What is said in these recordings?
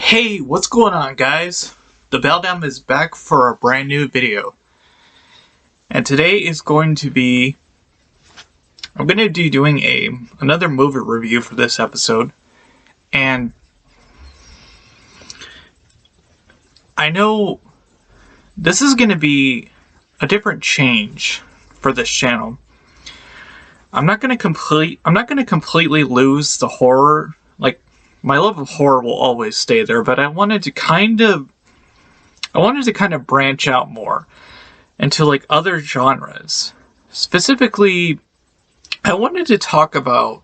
Hey, what's going on, guys? The Beldam is back for a brand new video. And today is going to be... I'm going to be doing another movie review for this episode. And I know this is going to be a different change for this channel. I'm not going to completely lose the horror. Like, my love of horror will always stay there, but I wanted to kind of branch out more into like other genres. Specifically, I wanted to talk about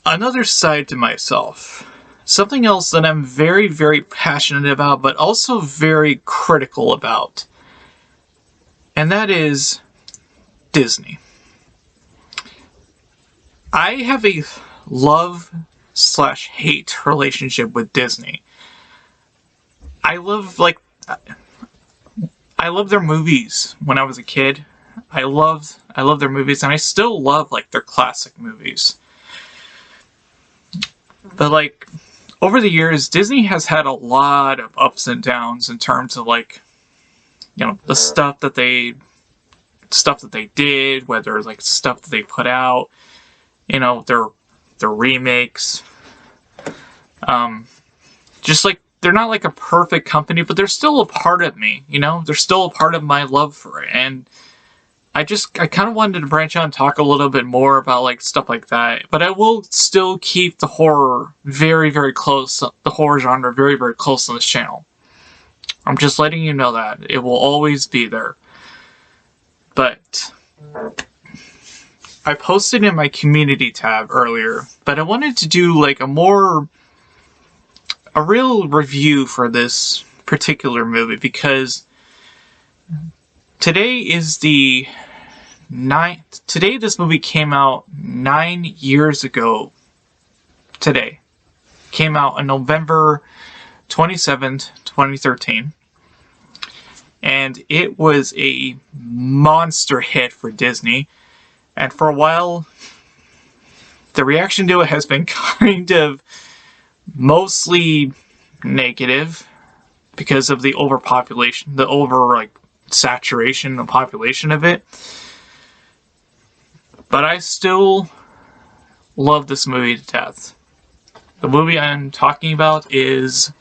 another side to myself. Something else that I'm very, very passionate about, but also very critical about. And that is Disney. I have a love/hate relationship with Disney. I love their movies when I was a kid. I love their movies, and I still love like their classic movies. But like over the years, Disney has had a lot of ups and downs in terms of like, you know, the stuff that they did, whether like stuff that they put out, you know, their remakes. Just like, they're not like a perfect company, but they're still a part of me, you know? They're still a part of my love for it. And I kind of wanted to branch out and talk a little bit more about like stuff like that. But I will still keep the horror very, very close, the horror genre very, very close on this channel. I'm just letting you know that. It will always be there. But I posted in my community tab earlier, but I wanted to do like a real review for this particular movie, because today this movie came out 9 years ago. Today. Came out on November 27th, 2013. And it was a monster hit for Disney. And for a while, the reaction to it has been kind of mostly negative because of the overpopulation, saturation of population of it. But I still love this movie to death. The movie I'm talking about is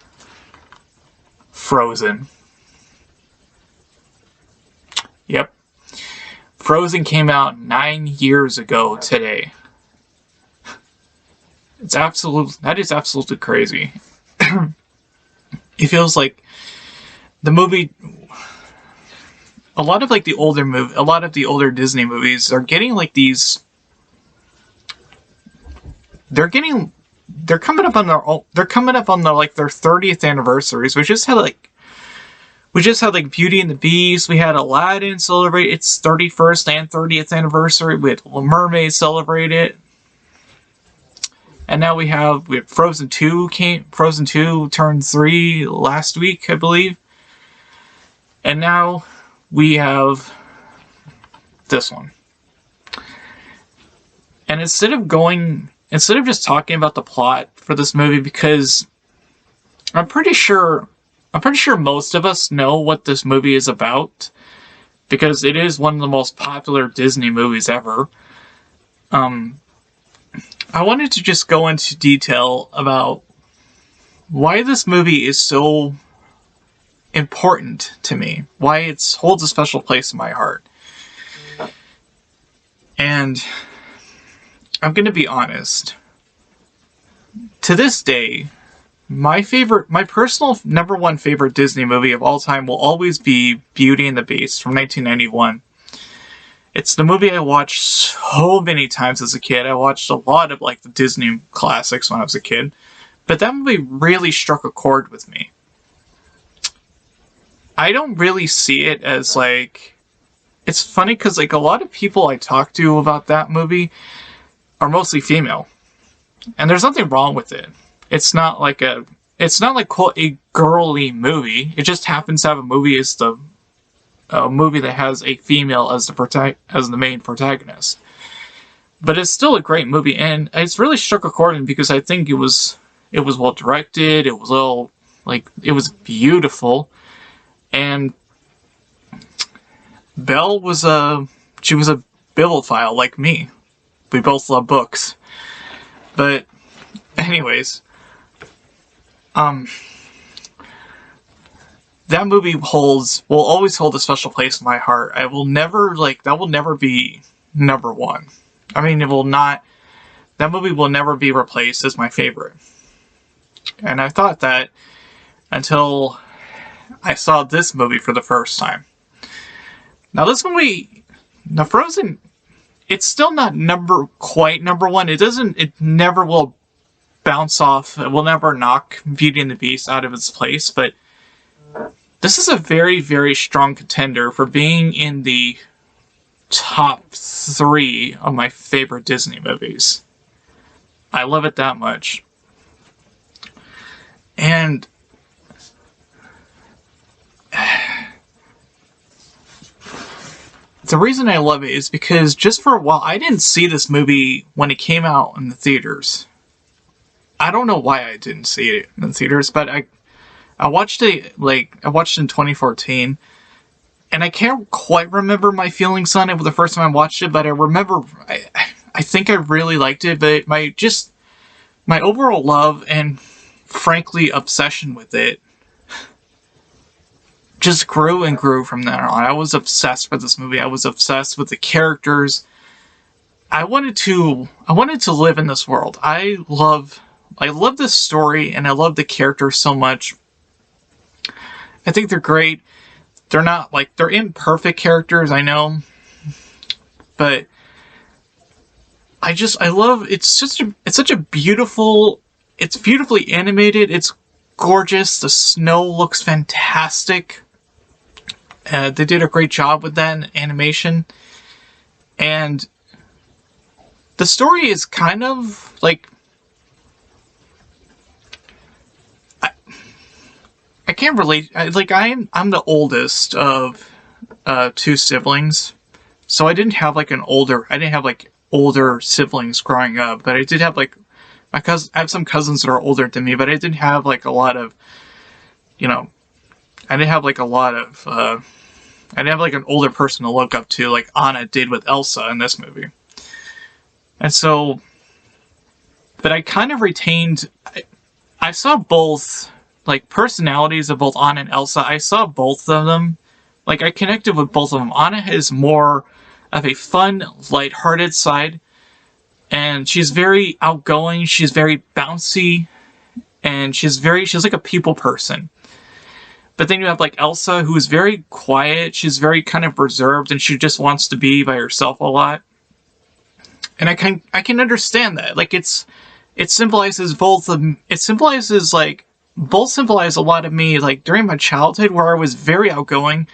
Frozen. Yep. Frozen came out 9 years ago today. That is absolutely crazy. It feels like the movie, a lot of the older Disney movies are getting like these, they're coming up on their 30th anniversaries. We just had Beauty and the Beast. We had Aladdin celebrate its 31st and 30th anniversary. We had Little Mermaid celebrate it. And now we have Frozen 2 Frozen 2 turned 3 last week, I believe. And now we have this one. And instead of just talking about the plot for this movie, because I'm pretty sure most of us know what this movie is about, because it is one of the most popular Disney movies ever. I wanted to just go into detail about why this movie is so important to me, why it holds a special place in my heart. And I'm going to be honest. To this day, my personal number one favorite Disney movie of all time will always be Beauty and the Beast from 1991. It's the movie I watched so many times as a kid. I watched a lot of like the Disney classics when I was a kid. But that movie really struck a chord with me. I don't really see it as like... It's funny because like a lot of people I talk to about that movie are mostly female. And there's nothing wrong with it. It's not like quote a girly movie. It just happens to have a movie that has a female as the main protagonist. But it's still a great movie, and it's really struck a chord because I think it was It was well directed. It was all it was beautiful. And Belle was she was a bibliophile like me. We both love books. But anyways, that movie will always hold a special place in my heart. I will never that will never be number one. I mean, that movie will never be replaced as my favorite. And I thought that until I saw this movie for the first time. Now this movie, the Frozen, it's still not quite number one. It never will bounce off. It will never knock Beauty and the Beast out of its place, but this is a very, very strong contender for being in the top 3 of my favorite Disney movies. I love it that much. And the reason I love it is because just for a while, I didn't see this movie when it came out in the theaters. I don't know why I didn't see it in the theaters, but I watched it, I watched it in 2014, and I can't quite remember my feelings on it the first time I watched it, but I remember, I think I really liked it, but my overall love and, frankly, obsession with it just grew and grew from there on. I was obsessed with this movie. I was obsessed with the characters. I wanted to live in this world. I love this story, and I love the characters so much. I think they're great. They're not they're imperfect characters, I know, but I love it's such a beautiful. It's beautifully animated. It's gorgeous. The snow looks fantastic. They did a great job with that animation, and the story is kind of I can't relate. I'm the oldest of 2 siblings, so I didn't have older siblings growing up, but I did have my cousin. I have some cousins that are older than me, but I didn't have a lot of, I didn't have a lot of, I didn't have an older person to look up to like Anna did with Elsa in this movie. And so, but I kind of retained, I saw both personalities of both Anna and Elsa. I saw both of them. I connected with both of them. Anna is more of a fun, lighthearted side, and she's very outgoing. She's very bouncy, and she's like a people person. But then you have Elsa, who is very quiet. She's very kind of reserved, and she just wants to be by herself a lot. And I can understand that. It symbolizes both of them. It symbolizes both symbolize a lot of me, during my childhood, where I was very outgoing,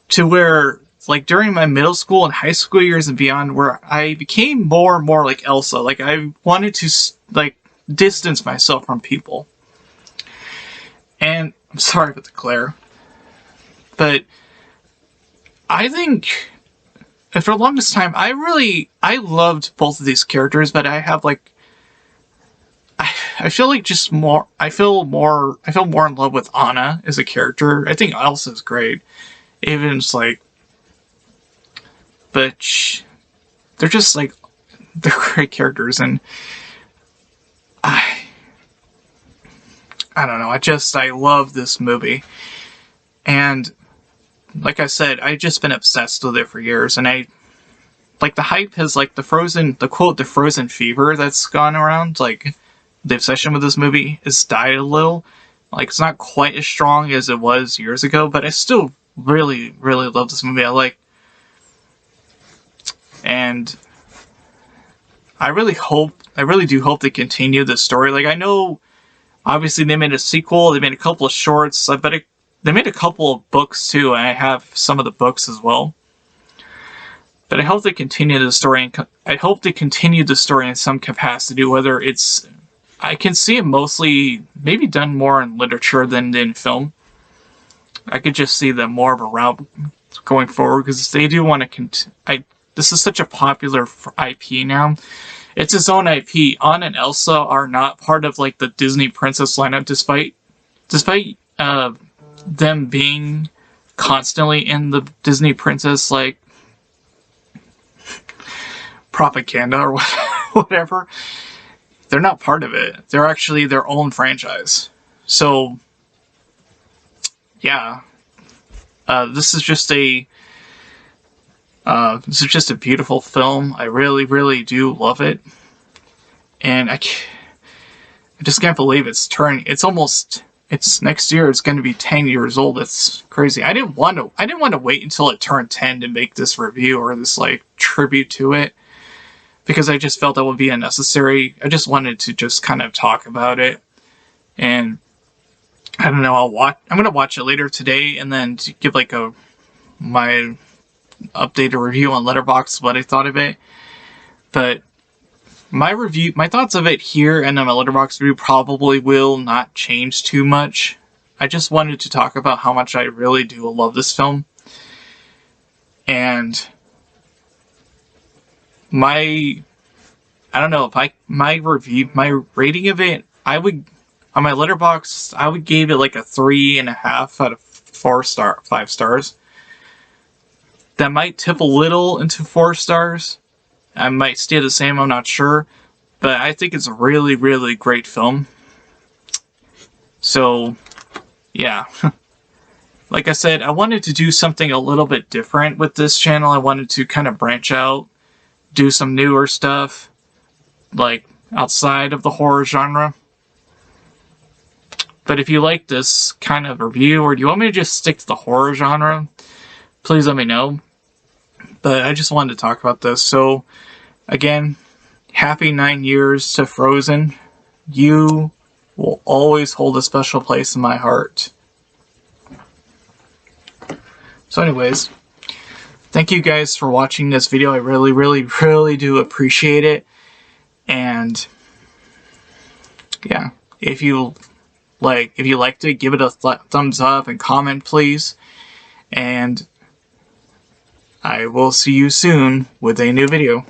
to where, during my middle school and high school years and beyond, where I became more and more like Elsa. I wanted to, distance myself from people. And, I'm sorry about the glare, but I think, for the longest time, I loved both of these characters, but I have, I feel I feel more in love with Anna as a character. I think Elsa's great. Even but they're just they're great characters, and I don't know. I love this movie, and like I said, I've just been obsessed with it for years, and the hype has the Frozen fever that's gone around, the obsession with this movie has died a little. It's not quite as strong as it was years ago, but I still really, really love this movie. And I really do hope they continue this story. I know, obviously, they made a sequel, they made a couple of shorts, but they made a couple of books too, and I have some of the books as well. But I hope they continue the story, and I hope they continue the story in some capacity, whether it's, I can see it mostly maybe done more in literature than in film. I could just see them more of a route going forward, because they do want to this is such a popular IP now, It's its own IP. Anna and Elsa are not part of like the Disney princess lineup, despite them being constantly in the Disney princess like propaganda or whatever. They're not part of it. They're actually their own franchise. So yeah, this is just a beautiful film. I really, really do love it, and I just can't believe it's next year. It's going to be 10 years old. It's crazy. I didn't want to wait until it turned 10 to make this review or this like tribute to it, because I just felt that would be unnecessary. I just wanted to just kind of talk about it, and I don't know. I'm gonna watch it later today, and then to give like my updated review on Letterboxd, what I thought of it. But my thoughts of it here and then my Letterboxd review probably will not change too much. I just wanted to talk about how much I really do love this film, and my rating of it, I would, on my Letterboxd, I would give it like a 3.5 out of 5 stars. That might tip a little into 4 stars. I might stay the same, I'm not sure. But I think it's a really, really great film. So, yeah. Like I said, I wanted to do something a little bit different with this channel. I wanted to kind of branch out, do some newer stuff, like outside of the horror genre. But if you like this kind of review, or do you want me to just stick to the horror genre, please let me know. But I just wanted to talk about this. So, again, happy 9 years to Frozen. You will always hold a special place in my heart. So anyways, thank you guys for watching this video. I really, really, really do appreciate it. And yeah, if you liked it, give it a thumbs up and comment, please. And I will see you soon with a new video.